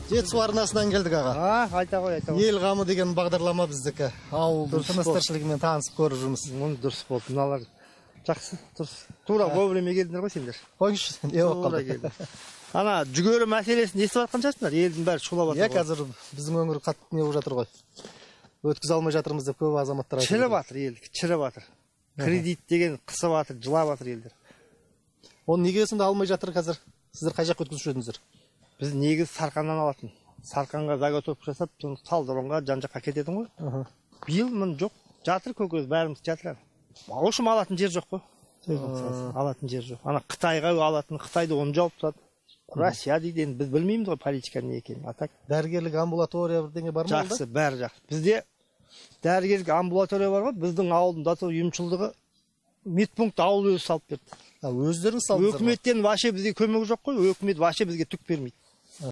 Жетісу арнасынан келдік аға. Айта қой. Ел қамы деген бағдарлама біздікі. Ауылдың тыныс-тіршілігімен танысып көріп жүрміз. Дұрыс болды. Мыналар жақсы, дұрыс. Тура вовремя келдіңдер ғой сендер. Қойшы, не болып қалды? Ана жүгері мәселесін естіп жатқан шығарсыңдар, елдің бәрі шулап жатыр. Қазір біздің өңір қатты не болып жатыр ғой. Өткізе алмай жатырмыз деп көп азаматтар айтып. Шіріп жатыр ел, шіріп жатыр. Кредит деген қысып жатыр, жылап жатыр елдер. Оны неге сонда алмай жатыр қазір? Сіздер қай жаққа өткізіп жүрдіңіздер? Біз негіз Сарқаннан алатын. Сарқанға заготовка жасап, Талдыронға жан-жаққа кететін ғой. Биыл мін жоқ, жатыр көкөз, бәріміз жатыр. Аушым алатын жер жоқ қой. Алатын жер жоқ. Ана Қытайға алатын, Қытайды оны жауып тұрады. Россия дейді, біз білмейміз ғой политиканың не екенін. Дәрігерлік амбулатория бірдеңе бар ма? Жақсы, бәрі жақсы. Бізде дәрігерлік амбулатория бар ғой, біздің ауылдың дата ұйымшылдығы медпункт ауыл өзі салып берді. Өздеріңіз салдыңыздар ма? Өкіметтен вообще бізге көмегі жоқ қой, өкімет вообще бізге түк бермейді.